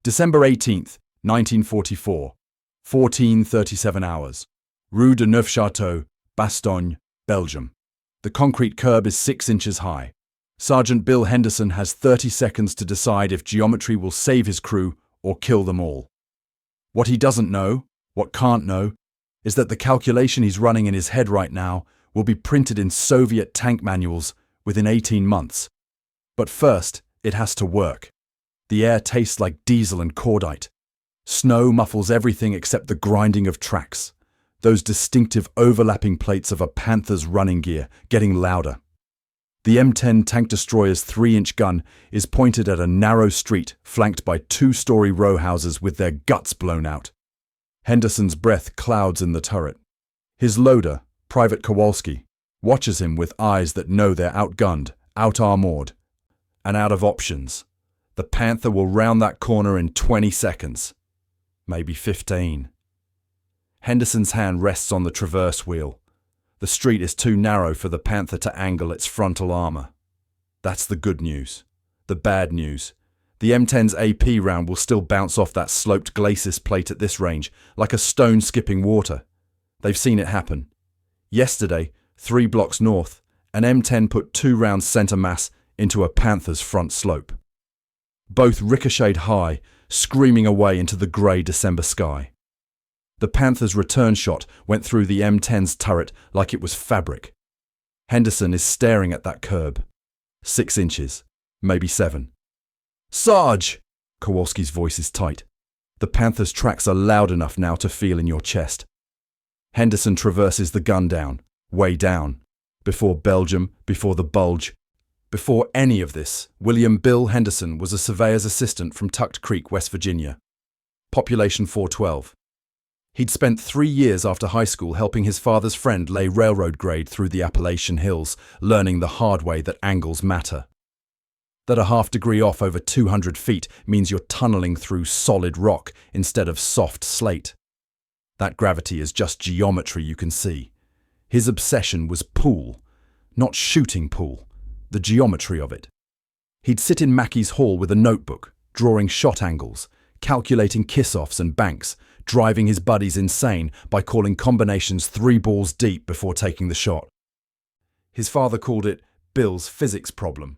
December 18th, 1944, 14:37 hours. Rue de Neufchâteau, Bastogne, Belgium. The concrete curb is 6 inches high. Sergeant Bill Henderson has 30 seconds to decide if geometry will save his crew or kill them all. What he doesn't know, what can't know, is that the calculation he's running in his head right now will be printed in Soviet tank manuals within 18 months. But first, it has to work. The air tastes like diesel and cordite. Snow muffles everything except the grinding of tracks, those distinctive overlapping plates of a Panther's running gear getting louder. The M10 tank destroyer's 3-inch gun is pointed at a narrow street flanked by 2-story row houses with their guts blown out. Henderson's breath clouds in the turret. His loader, Private Kowalski, watches him with eyes that know they're outgunned, out-armored, and out of options. The Panther will round that corner in 20 seconds. Maybe 15. Henderson's hand rests on the traverse wheel. The street is too narrow for the Panther to angle its frontal armor. That's the good news. The bad news. The M10's AP round will still bounce off that sloped glacis plate at this range, like a stone skipping water. They've seen it happen. Yesterday, 3 blocks north, an M10 put 2 rounds center mass into a Panther's front slope. Both ricocheted high, screaming away into the grey December sky. The Panther's return shot went through the M10's turret like it was fabric. Henderson is staring at that curb. 6 inches, maybe 7. "Sarge!" Kowalski's voice is tight. The Panther's tracks are loud enough now to feel in your chest. Henderson traverses the gun down, way down. Before Belgium, before the bulge. Before any of this, William Bill Henderson was a surveyor's assistant from Tucked Creek, West Virginia. Population 412. He'd spent 3 years after high school helping his father's friend lay railroad grade through the Appalachian Hills, learning the hard way that angles matter. That a half degree off over 200 feet means you're tunneling through solid rock instead of soft slate. That gravity is just geometry you can see. His obsession was pool, not shooting pool, the geometry of it. He'd sit in Mackey's hall with a notebook, drawing shot angles, calculating kiss-offs and banks, driving his buddies insane by calling combinations 3 balls deep before taking the shot. His father called it Bill's physics problem.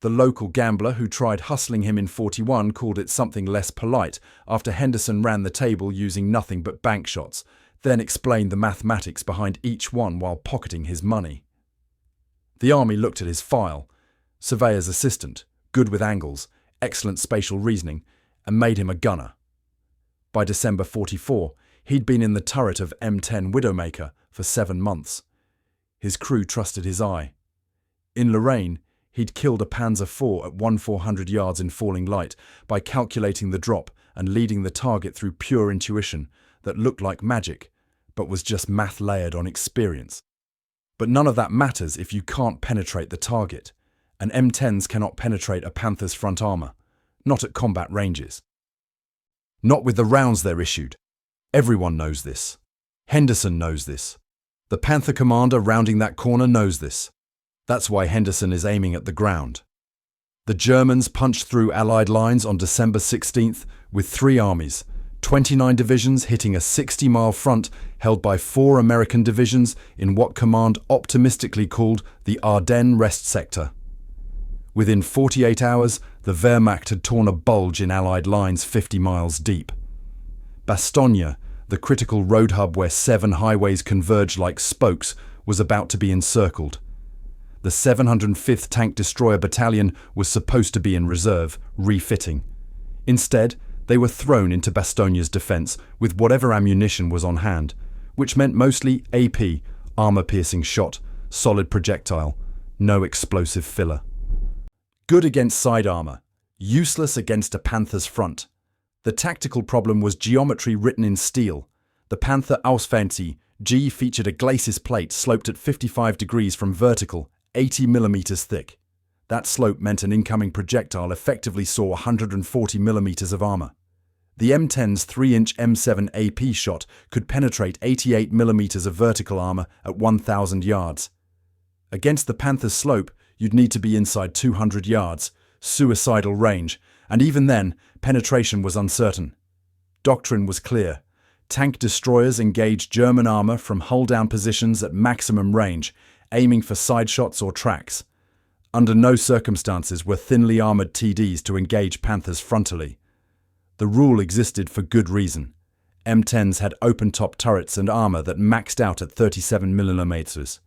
The local gambler who tried hustling him in 41 called it something less polite after Henderson ran the table using nothing but bank shots, then explained the mathematics behind each one while pocketing his money. The army looked at his file, surveyor's assistant, good with angles, excellent spatial reasoning, and made him a gunner. By December 44, he'd been in the turret of M10 Widowmaker for 7 months. His crew trusted his eye. In Lorraine, he'd killed a Panzer IV at 1/400 yards in falling light by calculating the drop and leading the target through pure intuition that looked like magic, but was just math layered on experience. But none of that matters if you can't penetrate the target, and M10s cannot penetrate a Panther's front armor, not at combat ranges. Not with the rounds they're issued. Everyone knows this. Henderson knows this. The Panther commander rounding that corner knows this. That's why Henderson is aiming at the ground. The Germans punched through Allied lines on December 16th with 3 armies, 29 divisions hitting a 60-mile front held by 4 American divisions in what command optimistically called the Ardennes Rest Sector. Within 48 hours, the Wehrmacht had torn a bulge in Allied lines 50 miles deep. Bastogne, the critical road hub where 7 highways converge like spokes, was about to be encircled. The 705th Tank Destroyer Battalion was supposed to be in reserve, refitting. Instead, they were thrown into Bastogne's defence with whatever ammunition was on hand, which meant mostly AP, armour-piercing shot, solid projectile, no explosive filler. Good against side armour, useless against a Panther's front. The tactical problem was geometry written in steel. The Panther Ausfancy G featured a glacis plate sloped at 55 degrees from vertical, 80 millimeters thick. That slope meant an incoming projectile effectively saw 140 millimeters of armour. The M10's 3-inch M7 AP shot could penetrate 88 millimeters of vertical armour at 1,000 yards. Against the Panther's slope, you'd need to be inside 200 yards, suicidal range, And even then, penetration was uncertain. Doctrine was clear. Tank destroyers engaged German armor from hull-down positions at maximum range, aiming for side shots or tracks. Under no circumstances were thinly armored TDs to engage Panthers frontally. The rule existed for good reason. M10s had open-top turrets and armor that maxed out at 37 mm.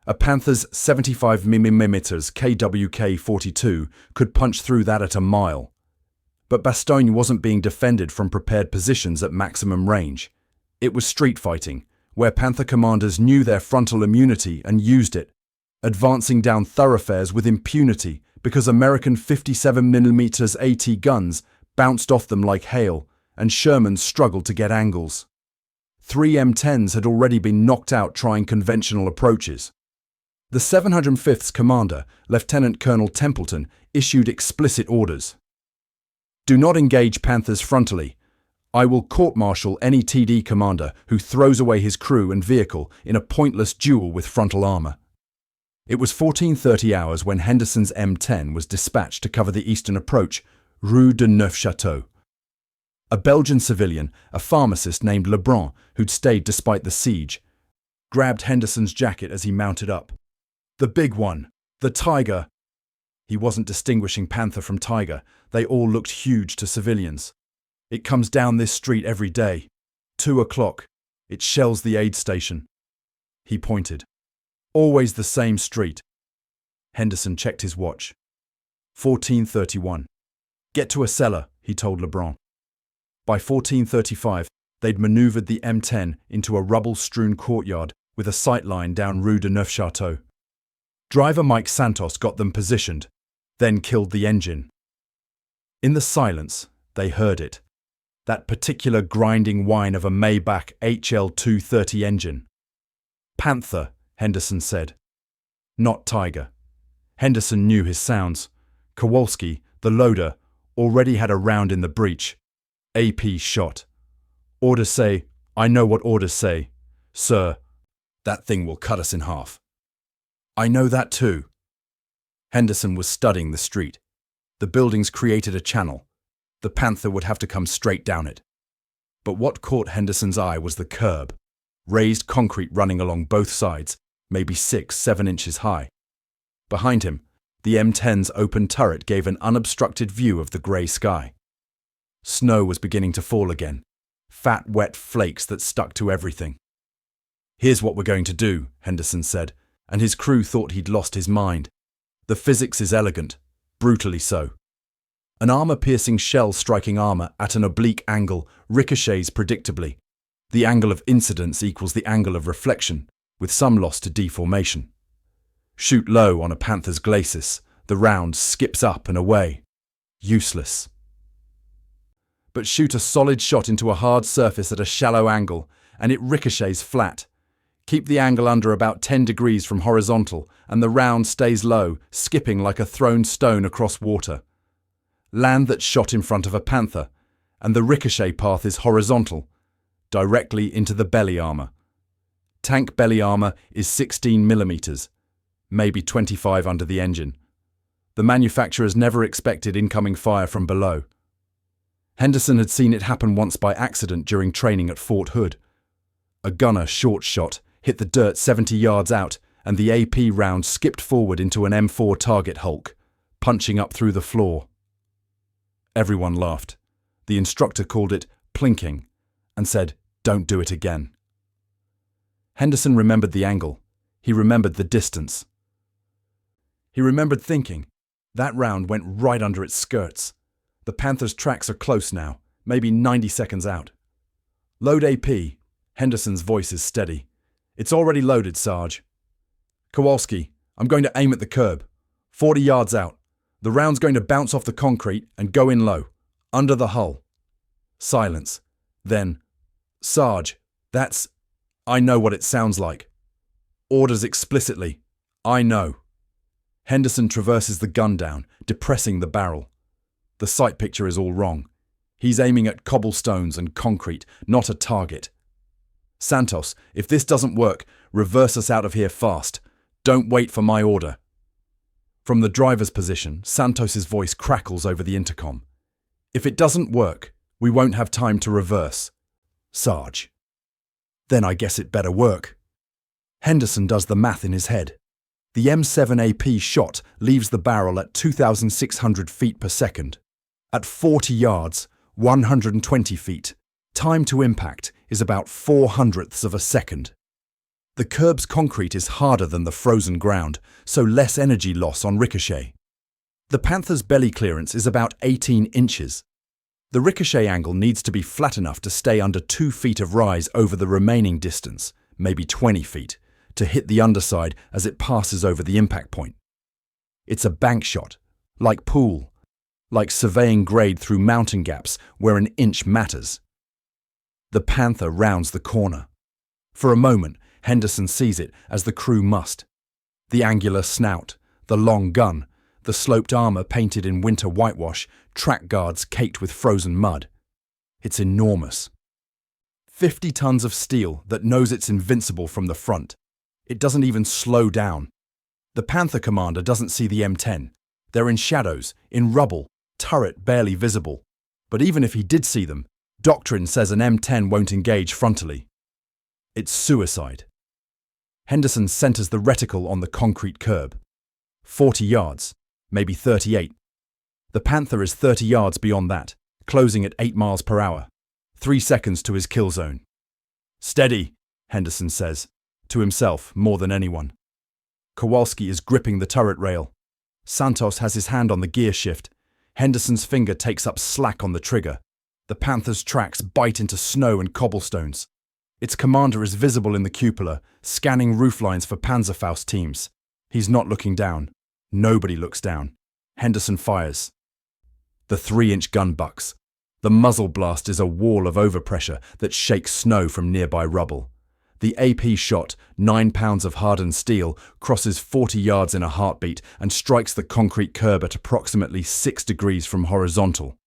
A Panther's 75 mm KWK-42 could punch through that at a mile. But Bastogne wasn't being defended from prepared positions at maximum range. It was street fighting, where Panther commanders knew their frontal immunity and used it, advancing down thoroughfares with impunity because American 57 mm AT guns bounced off them like hail, and Shermans struggled to get angles. 3 M10s had already been knocked out trying conventional approaches. The 705th's commander, Lieutenant Colonel Templeton, issued explicit orders. Do not engage Panthers frontally. I will court-martial any TD commander who throws away his crew and vehicle in a pointless duel with frontal armor. It was 14:30 hours when Henderson's M10 was dispatched to cover the eastern approach, Rue de Neufchâteau. A Belgian civilian, a pharmacist named Lebrun, who'd stayed despite the siege, grabbed Henderson's jacket as he mounted up. The big one, the Tiger. He wasn't distinguishing Panther from Tiger. They all looked huge to civilians. It comes down this street every day. 2 o'clock. It shells the aid station. He pointed. Always the same street. Henderson checked his watch. 14:31. Get to a cellar, he told Lebrun. By 14:35, they'd maneuvered the M10 into a rubble-strewn courtyard with a sightline down Rue de Neufchâteau. Driver Mike Santos got them positioned, then killed the engine. In the silence, they heard it. That particular grinding whine of a Maybach HL230 engine. Panther, Henderson said. Not Tiger. Henderson knew his sounds. Kowalski, the loader, already had a round in the breech. AP shot. Orders say, I know what orders say. Sir, that thing will cut us in half. I know that too. Henderson was studying the street. The buildings created a channel. The Panther would have to come straight down it. But what caught Henderson's eye was the curb. Raised concrete running along both sides, maybe 6-7 inches high. Behind him, the M10's open turret gave an unobstructed view of the grey sky. Snow was beginning to fall again. Fat, wet flakes that stuck to everything. Here's what we're going to do, Henderson said, and his crew thought he'd lost his mind. The physics is elegant, brutally so. An armor-piercing shell striking armor at an oblique angle ricochets predictably. The angle of incidence equals the angle of reflection, with some loss to deformation. Shoot low on a Panther's glacis, the round skips up and away. Useless. But shoot a solid shot into a hard surface at a shallow angle, and it ricochets flat. Keep the angle under about 10 degrees from horizontal, and the round stays low, skipping like a thrown stone across water. Land that shot in front of a Panther, and the ricochet path is horizontal, directly into the belly armor. Tank belly armor is 16 millimeters, maybe 25 under the engine. The manufacturers never expected incoming fire from below. Henderson had seen it happen once by accident during training at Fort Hood. A gunner short shot hit the dirt 70 yards out, and the AP round skipped forward into an M4 target hulk, punching up through the floor. Everyone laughed. The instructor called it plinking and said, "Don't do it again." Henderson remembered the angle. He remembered the distance. He remembered thinking, that round went right under its skirts. The Panther's tracks are close now, maybe 90 seconds out. Load AP. Henderson's voice is steady. It's already loaded, Sarge. Kowalski, I'm going to aim at the curb. 40 yards out. The round's going to bounce off the concrete and go in low, under the hull. Silence. Then, Sarge, that's... I know what it sounds like. Orders explicitly. I know. Henderson traverses the gun down, depressing the barrel. The sight picture is all wrong. He's aiming at cobblestones and concrete, not a target. Santos, if this doesn't work, reverse us out of here fast. Don't wait for my order. From the driver's position, Santos's voice crackles over the intercom. If it doesn't work, we won't have time to reverse. Sarge. Then I guess it better work. Henderson does the math in his head. The M7AP shot leaves the barrel at 2,600 feet per second. At 40 yards, 120 feet, time to impact is about 4/100ths of a second. The curb's concrete is harder than the frozen ground, so less energy loss on ricochet. The Panther's belly clearance is about 18 inches. The ricochet angle needs to be flat enough to stay under 2 feet of rise over the remaining distance, maybe 20 feet, to hit the underside as it passes over the impact point. It's a bank shot, like pool, like surveying grade through mountain gaps where an inch matters. The Panther rounds the corner. For a moment, Henderson sees it as the crew must. The angular snout, the long gun, the sloped armour painted in winter whitewash, track guards caked with frozen mud. It's enormous. 50 tons of steel that knows it's invincible from the front. It doesn't even slow down. The Panther commander doesn't see the M10. They're in shadows, in rubble, turret barely visible. But even if he did see them, doctrine says an M10 won't engage frontally. It's suicide. Henderson centers the reticle on the concrete curb. 40 yards, maybe 38. The Panther is 30 yards beyond that, closing at 8 miles per hour. 3 seconds to his kill zone. Steady, Henderson says, to himself more than anyone. Kowalski is gripping the turret rail. Santos has his hand on the gear shift. Henderson's finger takes up slack on the trigger. The Panther's tracks bite into snow and cobblestones. Its commander is visible in the cupola, scanning rooflines for Panzerfaust teams. He's not looking down. Nobody looks down. Henderson fires. The 3-inch gun bucks. The muzzle blast is a wall of overpressure that shakes snow from nearby rubble. The AP shot, 9 pounds of hardened steel, crosses 40 yards in a heartbeat and strikes the concrete curb at approximately 6 degrees from horizontal.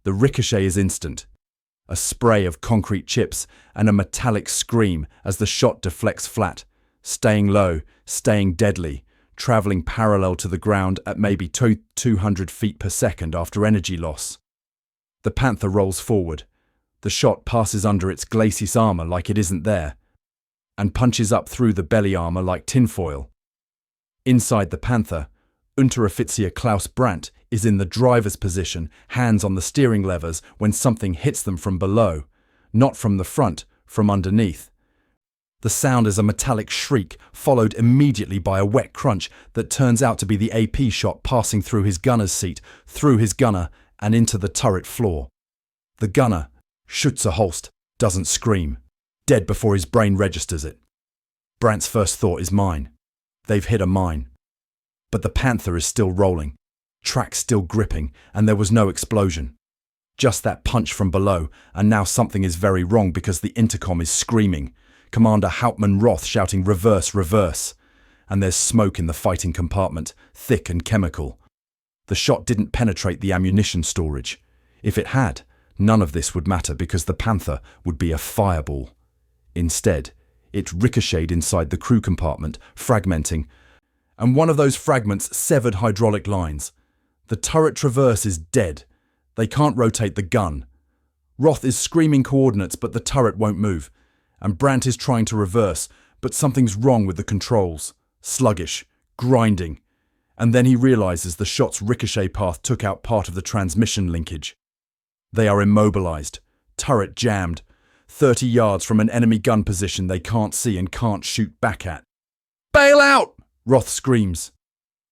The ricochet is instant. A spray of concrete chips and a metallic scream as the shot deflects flat, staying low, staying deadly, travelling parallel to the ground at maybe 200 feet per second after energy loss. The Panther rolls forward. The shot passes under its glacis armour like it isn't there, and punches up through the belly armour like tinfoil. Inside the Panther, Unteroffizier Klaus Brandt is in the driver's position, hands on the steering levers when something hits them from below, not from the front, from underneath. The sound is a metallic shriek, followed immediately by a wet crunch that turns out to be the AP shot passing through his gunner's seat, through his gunner, and into the turret floor. The gunner, Schütze Holst, doesn't scream, dead before his brain registers it. Brandt's first thought is mine. They've hit a mine. But the Panther is still rolling, track still gripping, and there was no explosion. Just that punch from below, and now something is very wrong because the intercom is screaming. Commander Hauptmann Roth shouting reverse, reverse. And there's smoke in the fighting compartment, thick and chemical. The shot didn't penetrate the ammunition storage. If it had, none of this would matter because the Panther would be a fireball. Instead, it ricocheted inside the crew compartment, fragmenting, and one of those fragments severed hydraulic lines. The turret traverse is dead. They can't rotate the gun. Roth is screaming coordinates, but the turret won't move. And Brandt is trying to reverse, but something's wrong with the controls. Sluggish, grinding. And then he realizes the shot's ricochet path took out part of the transmission linkage. They are immobilized, turret jammed, 30 yards from an enemy gun position they can't see and can't shoot back at. Bail out! Roth screams.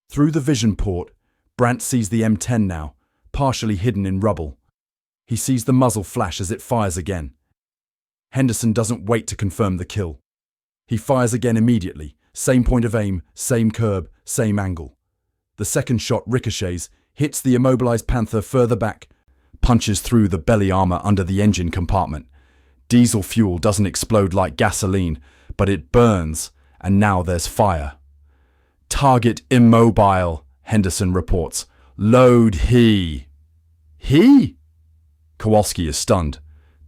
Through the vision port, Brandt sees the M10 now, partially hidden in rubble. He sees the muzzle flash as it fires again. Henderson doesn't wait to confirm the kill. He fires again immediately, same point of aim, same curb, same angle. The second shot ricochets, hits the immobilized Panther further back, punches through the belly armour under the engine compartment. Diesel fuel doesn't explode like gasoline, but it burns, and now there's fire. Target immobile, Henderson reports. Load he. He? Kowalski is stunned.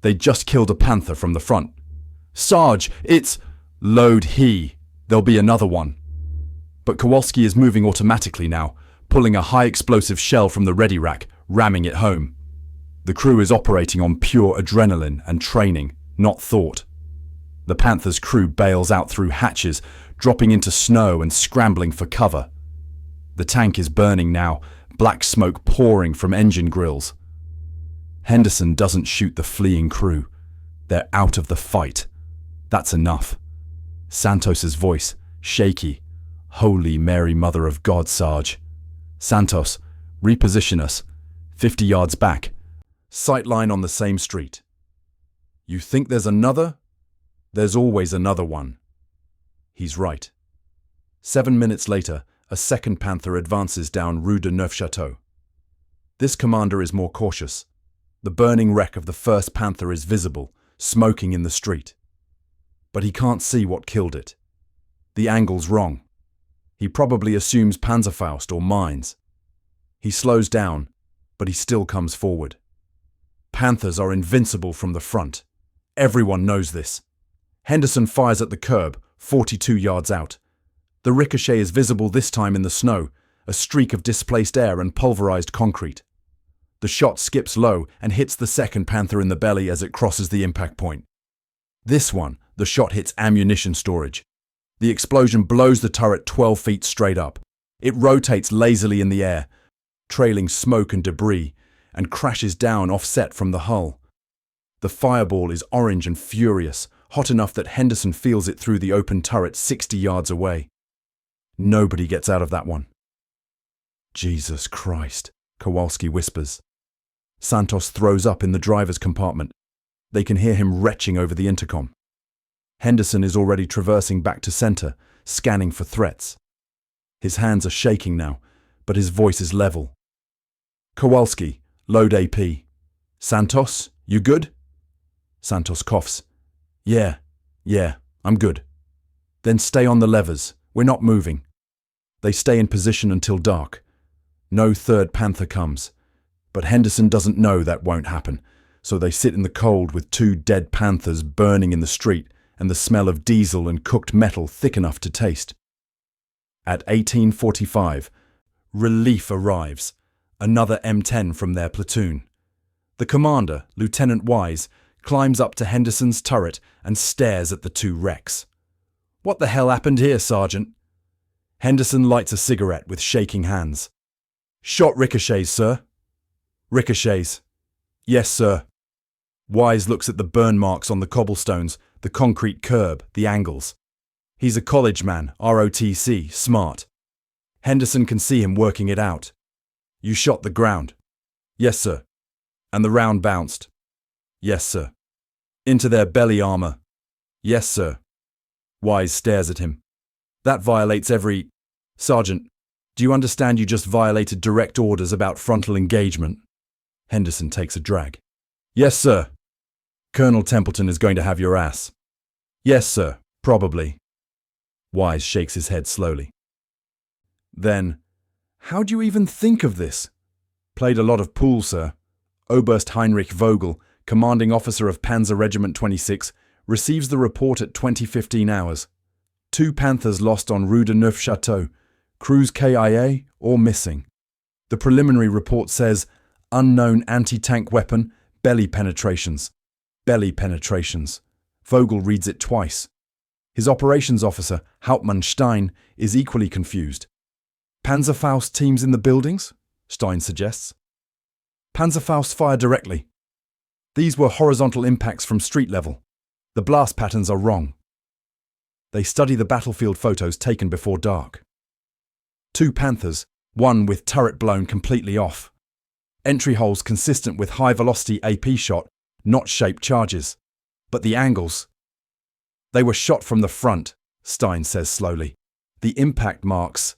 They just killed a Panther from the front. Sarge, it's... Load he. There'll be another one. But Kowalski is moving automatically now, pulling a high-explosive shell from the ready rack, ramming it home. The crew is operating on pure adrenaline and training, not thought. The Panther's crew bails out through hatches, dropping into snow and scrambling for cover. The tank is burning now, black smoke pouring from engine grills. Henderson doesn't shoot the fleeing crew. They're out of the fight. That's enough. Santos's voice, shaky. Holy Mary, Mother of God, Sarge. Santos, reposition us. 50 yards back. Sightline on the same street. You think there's another? There's always another one. He's right. 7 minutes later, a second Panther advances down Rue de Neufchâteau. This commander is more cautious. The burning wreck of the first Panther is visible, smoking in the street. But he can't see what killed it. The angle's wrong. He probably assumes Panzerfaust or mines. He slows down, but he still comes forward. Panthers are invincible from the front. Everyone knows this. Henderson fires at the curb, 42 yards out. The Ricochet is visible this time in the snow, a streak of displaced air and pulverized concrete. The shot skips low and hits the second Panther in the belly as it crosses the impact point. This one, the shot hits ammunition storage. The explosion blows the turret 12 feet straight up. It rotates lazily in the air, trailing smoke and debris, and crashes down offset from the hull. The fireball is orange and furious, hot enough that Henderson feels it through the open turret 60 yards away. Nobody gets out of that one. Jesus Christ, Kowalski whispers. Santos throws up in the driver's compartment. They can hear him retching over the intercom. Henderson is already traversing back to center, scanning for threats. His hands are shaking now, but his voice is level. Kowalski, load AP. Santos, you good? Santos coughs. Yeah, I'm good. Then stay on the levers. We're not moving. They stay in position until dark. No third Panther comes. But Henderson doesn't know that won't happen, so they sit in the cold with 2 dead Panthers burning in the street and the smell of diesel and cooked metal thick enough to taste. At 18:45, relief arrives, another M10 from their platoon. The commander, Lieutenant Wise, climbs up to Henderson's turret and stares at the 2 wrecks. What the hell happened here, Sergeant? Henderson lights a cigarette with shaking hands. Shot ricochets, sir. Ricochets. Yes, sir. Wise looks at the burn marks on the cobblestones, the concrete curb, the angles. He's a college man, ROTC, smart. Henderson can see him working it out. You shot the ground. Yes, sir. And the round bounced. Yes, sir. Into their belly armor. Yes, sir. Wise stares at him. That violates every... Sergeant, do you understand you just violated direct orders about frontal engagement? Henderson takes a drag. Yes, sir. Colonel Templeton is going to have your ass. Yes, sir, probably. Wise shakes his head slowly. Then, how do you even think of this? Played a lot of pool, sir. Oberst Heinrich Vogel, commanding officer of Panzer Regiment 26, receives the report at 20:15 hours. 2 Panthers lost on Rue de Neufchâteau, crews KIA or missing. The preliminary report says, unknown anti-tank weapon, belly penetrations. Belly penetrations. Vogel reads it twice. His operations officer, Hauptmann Stein, is equally confused. Panzerfaust teams in the buildings? Stein suggests. Panzerfaust fire directly. These were horizontal impacts from street level. The blast patterns are wrong. They study the battlefield photos taken before dark. 2 Panthers, one with turret blown completely off. Entry holes consistent with high-velocity AP shot, not shaped charges. But the angles... They were shot from the front, Stein says slowly. The impact marks...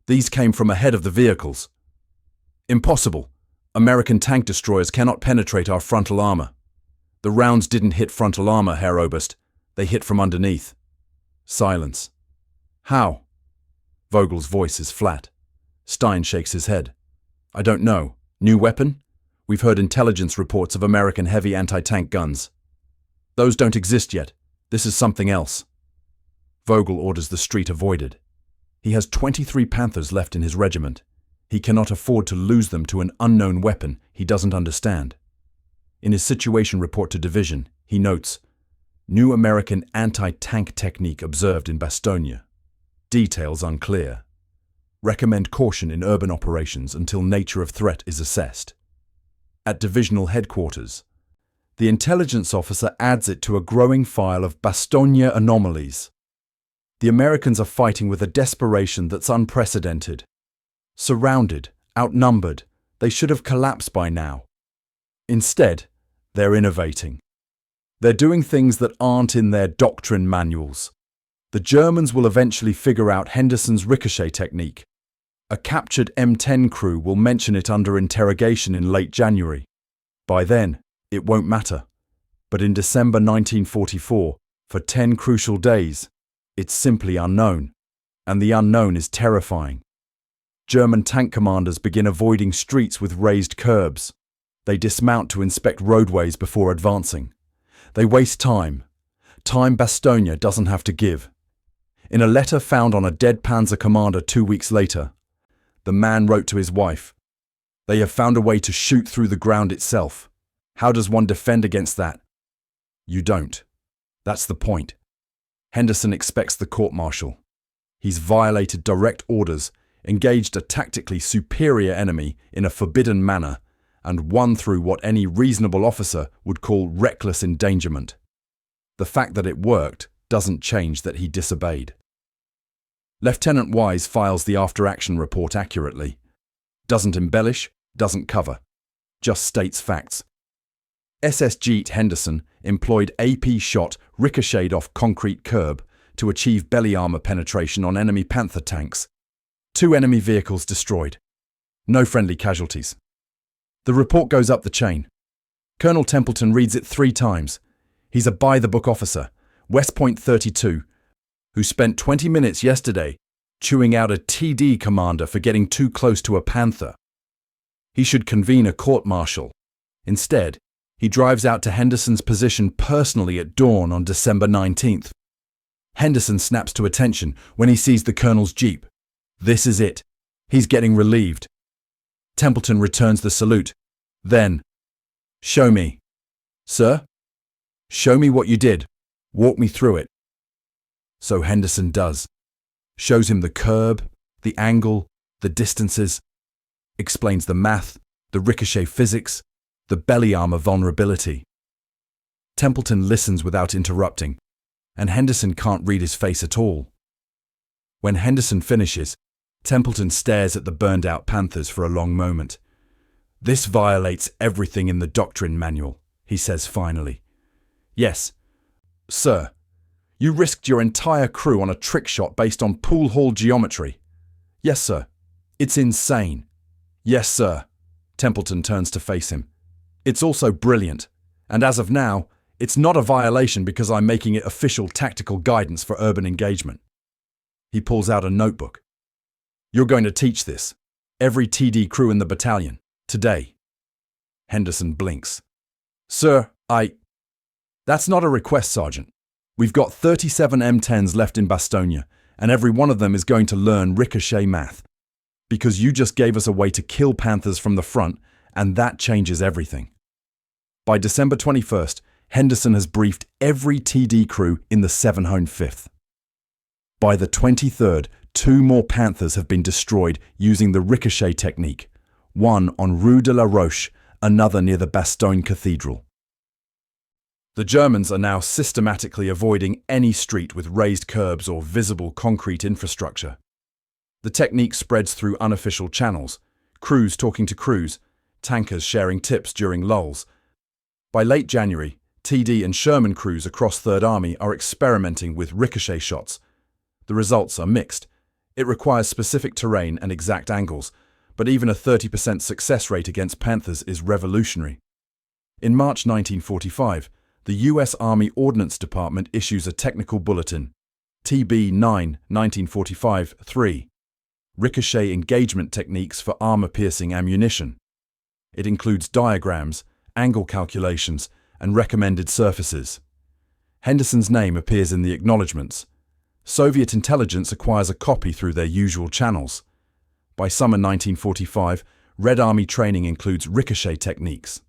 These came from ahead of the vehicles. Impossible. American tank destroyers cannot penetrate our frontal armor. The rounds didn't hit frontal armor, Herr Oberst. They hit from underneath. Silence. How? Vogel's voice is flat. Stein shakes his head. I don't know. New weapon? We've heard intelligence reports of American heavy anti-tank guns. Those don't exist yet. This is something else. Vogel orders the street avoided. He has 23 Panthers left in his regiment. He cannot afford to lose them to an unknown weapon he doesn't understand. In his situation report to division, he notes, "New American anti-tank technique observed in Bastogne. Details unclear. Recommend caution in urban operations until nature of threat is assessed." At divisional headquarters, the intelligence officer adds it to a growing file of Bastogne anomalies. The Americans are fighting with a desperation that's unprecedented. Surrounded, outnumbered, they should have collapsed by now. Instead, they're innovating. They're doing things that aren't in their doctrine manuals. The Germans will eventually figure out Henderson's Ricochet technique. A captured M10 crew will mention it under interrogation in late January. By then, it won't matter. But in December 1944, for 10 crucial days, it's simply unknown. And the unknown is terrifying. German tank commanders begin avoiding streets with raised curbs. They dismount to inspect roadways before advancing. They waste time. Time Bastogne doesn't have to give. In a letter found on a dead Panzer commander 2 weeks later, the man wrote to his wife, "They have found a way to shoot through the ground itself. How does one defend against that?" You don't. That's the point. Henderson expects the court-martial. He's violated direct orders, engaged a tactically superior enemy in a forbidden manner, and won through what any reasonable officer would call reckless endangerment. The fact that it worked doesn't change that he disobeyed. Lieutenant Wise files the after-action report accurately. Doesn't embellish, doesn't cover. Just states facts. SS Jeet Henderson employed AP shot ricocheted off concrete curb to achieve belly armor penetration on enemy Panther tanks. 2 enemy vehicles destroyed. No friendly casualties. The report goes up the chain. Colonel Templeton reads it 3 times. He's a by-the-book officer, West Point 32, who spent 20 minutes yesterday chewing out a TD commander for getting too close to a Panther. He should convene a court-martial. Instead, he drives out to Henderson's position personally at dawn on December 19th. Henderson snaps to attention when he sees the colonel's jeep. This is it. He's getting relieved. Templeton returns the salute. Then, "Show me." "Sir?" "Show me what you did. Walk me through it." So Henderson does. Shows him the curb, the angle, the distances. Explains the math, the ricochet physics, the belly armor vulnerability. Templeton listens without interrupting, and Henderson can't read his face at all. When Henderson finishes, Templeton stares at the burned-out Panthers for a long moment. "This violates everything in the doctrine manual," he says finally. "Yes, sir. You risked your entire crew on a trick shot based on pool hall geometry." "Yes, sir. It's insane." "Yes, sir." Templeton turns to face him. "It's also brilliant. And as of now, it's not a violation because I'm making it official tactical guidance for urban engagement." He pulls out a notebook. "You're going to teach this. Every TD crew in the battalion. Today." Henderson blinks. "Sir, That's not a request, Sergeant. We've got 37 M10s left in Bastogne, and every one of them is going to learn ricochet math. Because you just gave us a way to kill Panthers from the front, and that changes everything." By December 21st, Henderson has briefed every TD crew in the 705th. By the 23rd, 2 more Panthers have been destroyed using the ricochet technique, one on Rue de la Roche, another near the Bastogne Cathedral. The Germans are now systematically avoiding any street with raised curbs or visible concrete infrastructure. The technique spreads through unofficial channels, crews talking to crews, tankers sharing tips during lulls. By late January, TD and Sherman crews across Third Army are experimenting with ricochet shots. The results are mixed. It requires specific terrain and exact angles, but even a 30% success rate against Panthers is revolutionary. In March 1945, the U.S. Army Ordnance Department issues a technical bulletin, TB 9, 1945-3, Ricochet Engagement Techniques for Armor-Piercing Ammunition. It includes diagrams, angle calculations, and recommended surfaces. Henderson's name appears in the acknowledgements. Soviet intelligence acquires a copy through their usual channels. By summer 1945, Red Army training includes Ricochet techniques.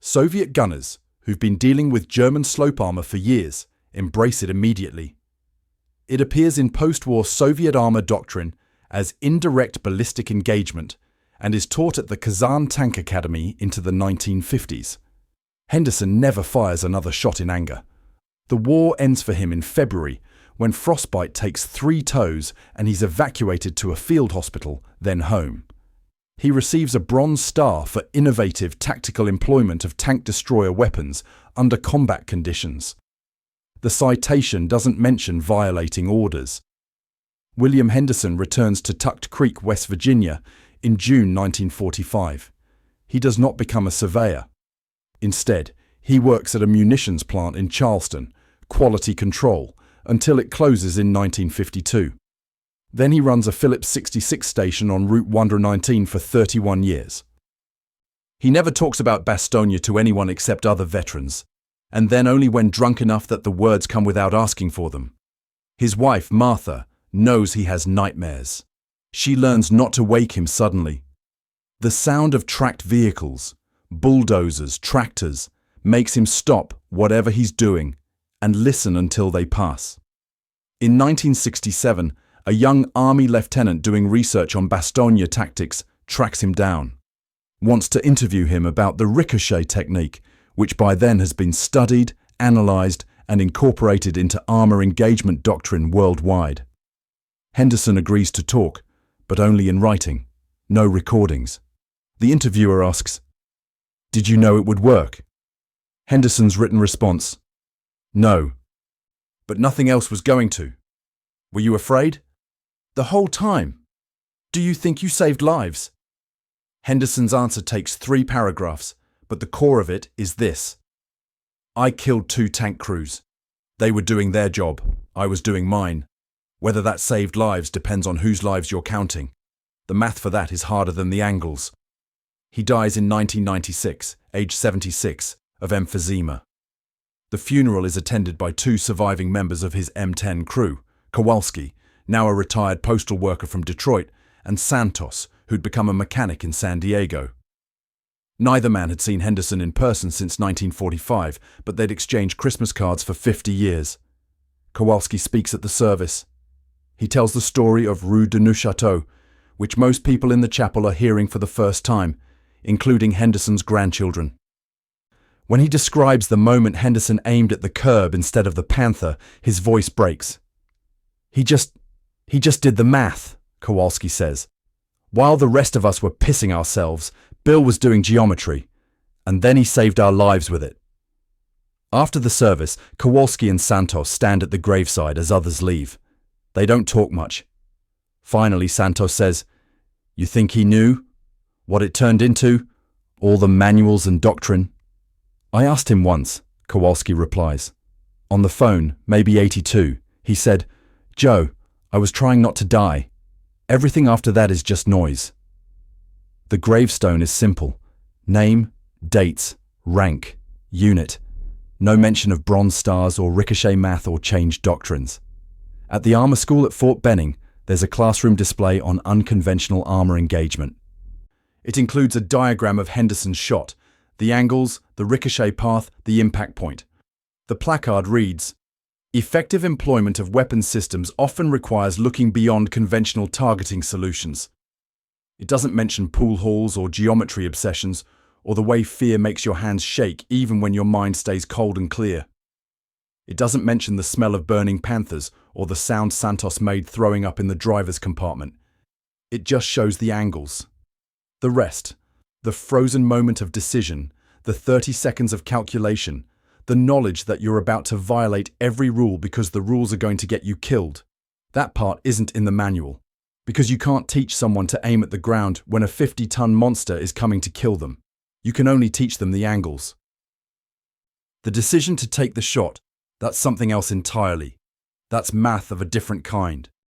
Soviet gunners, who've been dealing with German slope armor for years, embrace it immediately. It appears in post-war Soviet armor doctrine as indirect ballistic engagement and is taught at the Kazan Tank Academy into the 1950s. Henderson never fires another shot in anger. The war ends for him in February, when frostbite takes 3 toes and he's evacuated to a field hospital, then home. He receives a Bronze Star for innovative tactical employment of tank destroyer weapons under combat conditions. The citation doesn't mention violating orders. William Henderson returns to Tucked Creek, West Virginia, in June 1945. He does not become a surveyor. Instead, he works at a munitions plant in Charleston, quality control, until it closes in 1952. Then he runs a Phillips 66 station on Route 119 for 31 years. He never talks about Bastogne to anyone except other veterans, and then only when drunk enough that the words come without asking for them. His wife, Martha, knows he has nightmares. She learns not to wake him suddenly. The sound of tracked vehicles, bulldozers, tractors, makes him stop whatever he's doing and listen until they pass. In 1967, a young army lieutenant doing research on Bastogne tactics tracks him down, wants to interview him about the Ricochet technique, which by then has been studied, analyzed, and incorporated into armor engagement doctrine worldwide. Henderson agrees to talk, but only in writing, no recordings. The interviewer asks, "Did you know it would work?" Henderson's written response, "No. But nothing else was going to. Were you afraid? The whole time. Do you think you saved lives?" Henderson's answer takes 3 paragraphs, but the core of it is this: "I killed 2 tank crews. They were doing their job. I was doing mine. Whether that saved lives depends on whose lives you're counting. The math for that is harder than the angles." He dies in 1996, age 76, of emphysema. The funeral is attended by 2 surviving members of his M10 crew, Kowalski, now a retired postal worker from Detroit, and Santos, who'd become a mechanic in San Diego. Neither man had seen Henderson in person since 1945, but they'd exchanged Christmas cards for 50 years. Kowalski speaks at the service. He tells the story of Rue de Neufchâteau, which most people in the chapel are hearing for the first time, including Henderson's grandchildren. When he describes the moment Henderson aimed at the curb instead of the Panther, his voice breaks. He just did the math," Kowalski says. "While the rest of us were pissing ourselves, Bill was doing geometry, and then he saved our lives with it." After the service, Kowalski and Santos stand at the graveside as others leave. They don't talk much. Finally, Santos says, "You think he knew what it turned into? All the manuals and doctrine?" "I asked him once," Kowalski replies. "On the phone, maybe 82. He said, 'Joe, I was trying not to die. Everything after that is just noise.'" The gravestone is simple. Name, dates, rank, unit. No mention of Bronze Stars or Ricochet math or changed doctrines. At the armor school at Fort Benning, there's a classroom display on unconventional armor engagement. It includes a diagram of Henderson's shot, the angles, the ricochet path, the impact point. The placard reads, "Effective employment of weapons systems often requires looking beyond conventional targeting solutions." It doesn't mention pool halls or geometry obsessions, or the way fear makes your hands shake even when your mind stays cold and clear. It doesn't mention the smell of burning Panthers or the sound Santos made throwing up in the driver's compartment. It just shows the angles. The rest, the frozen moment of decision, the 30 seconds of calculation, the knowledge that you're about to violate every rule because the rules are going to get you killed. That part isn't in the manual, because you can't teach someone to aim at the ground when a 50-ton monster is coming to kill them. You can only teach them the angles. The decision to take the shot, that's something else entirely. That's math of a different kind.